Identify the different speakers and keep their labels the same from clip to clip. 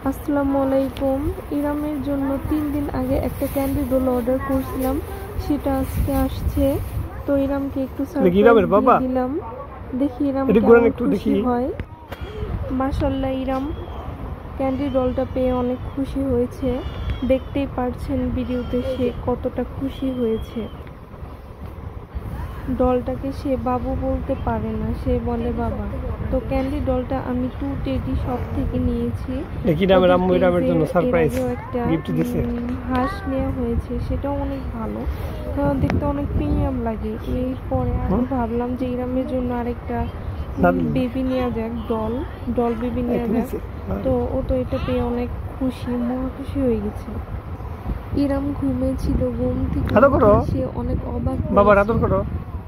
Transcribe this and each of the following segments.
Speaker 1: আসসালামু আলাইকুম। ইরামের জন্য 3 দিন আগে একটা ক্যান্ডি রোল অর্ডার করছিলাম, সেটা আজকে আসছে। তো ইরামকে একটু সারপ্রাইজ দিয়ে দিলাম, দেখি ইরাম কেমন খুশি হয়। মাশাআল্লাহ, ইরাম ক্যান্ডি রোলটা পেয়ে অনেক খুশি হয়েছে। দেখতেই পারছেন ভিডিওতে সে কতটা খুশি হয়েছে। ডলটাকে সে বাবু বলতে পারে না, সে বলে বাবা। তো ক্যান্ডি ডলটা আমি 2 টেডি শপ থেকে নিয়েছি। হাঁস নেওয়া হয়েছে, সেটাও অনেক ভালো, দেখতে অনেক প্রিমিয়াম লাগে। এরপরে আমি ভাবলাম যে ইরামের জন্য আরেকটা বেবি নেওয়া যাক, ডল বেবি নেওয়া যাক। তো ও তো এটা পেয়ে অনেক খুশি, মহা খুশি হয়ে গেছে। ইরাম ঘুমিয়েছিল, ঘুম থেকে সে অনেক অবাক।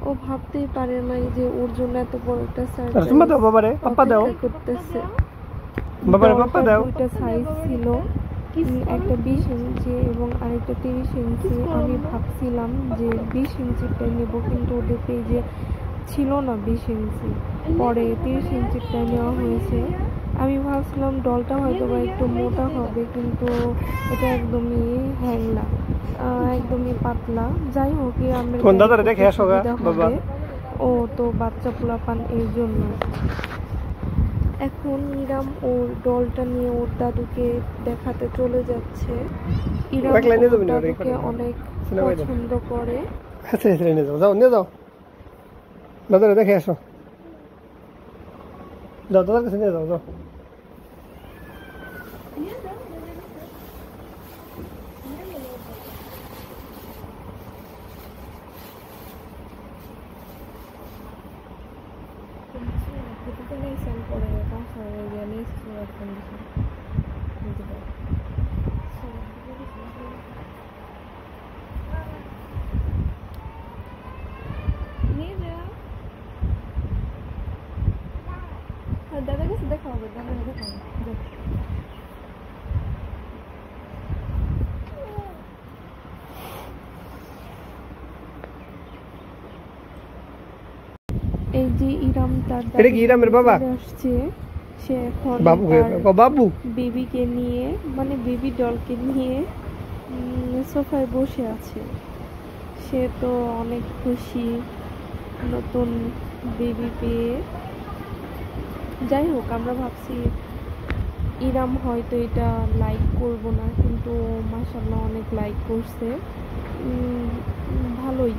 Speaker 1: ও ভাবতেই পারে নাই যে ওর জন্য এত বড় একটা সারপ্রাইজ করতেছে। দুইটা সাইজ ছিল, একটা 20 ইঞ্চি এবং আরেকটা 30 ইঞ্চি। আমি ভাবছিলাম যে 20 ইঞ্চিটা নেব, কিন্তু ওদের পেজে ছিল না 20 ইঞ্চি। পরে 30 ইঞ্চিটা নেওয়া হয়েছে। আমি ভাবছিলাম ডলটা হয়তো বা একটু মোটা হবে, কিন্তু এটা একদমই হ্যাংলা, একদমই পাতলা। যাই হোক, ও তো বাচ্চা পোলাপান, এর জন্য। এখন ইরাম ওর ডলটা নিয়ে ওর দাদুকে দেখাতে চলে যাচ্ছে। ইরাম দাদুকে অনেক পছন্দ করে।
Speaker 2: দেখে আসো, দাদার কাছে নিয়ে যাও।
Speaker 1: দাদার কাছে দেখা হবে, দাদার দেখা হবে। এই যে ইরাম তার আসছে, সে এখন বাবু বেবিকে নিয়ে, মানে বেবি ডলকে নিয়ে সোফায় বসে আছে। সে তো অনেক খুশি নতুন বেবি পেয়ে। যাই হোক, আমরা ভাবছি ইরাম হয়তো এটা লাইক করব না, কিন্তু মাশাআল্লাহ অনেক লাইক করছে, ভালোই।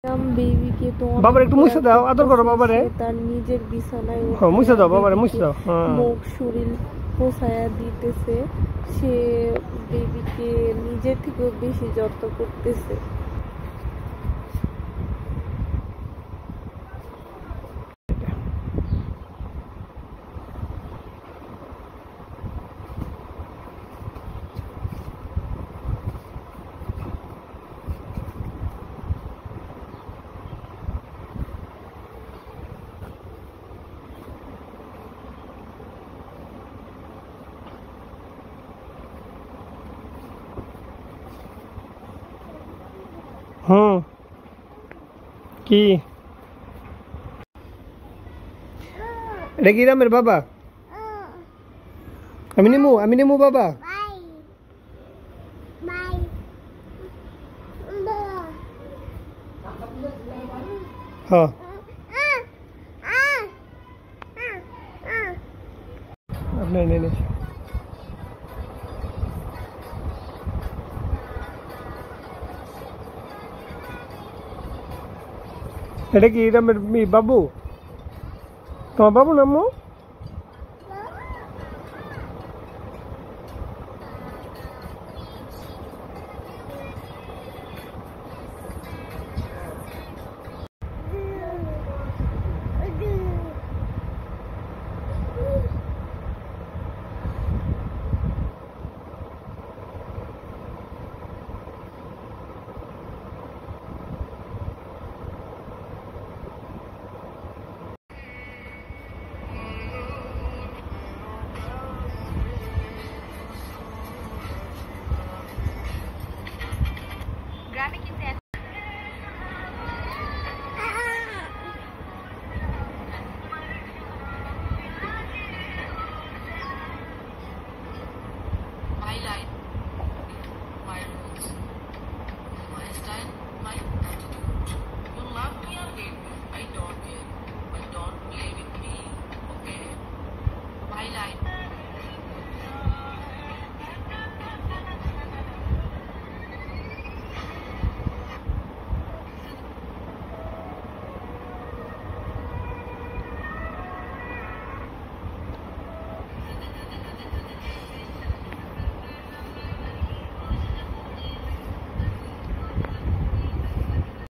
Speaker 1: ইরাম বেবিকে তো
Speaker 2: একটু মুছে দাও, আদর করো বাবারে।
Speaker 1: তার নিজের বিছানায়
Speaker 2: মুছে দাও বাবারে, মুছে দাও।
Speaker 1: মুখ শরীর পোছায়া দিতেছে। সে বেবিকে নিজের থেকেও বেশি যত্ন করতেছে।
Speaker 2: কি এটা কি ইরামের বাবা? আমি নেমু বাবা। হ্যাঁ, আপনার নেনে এটা কি ইরামের বাবু? তোমার বাবু নামো?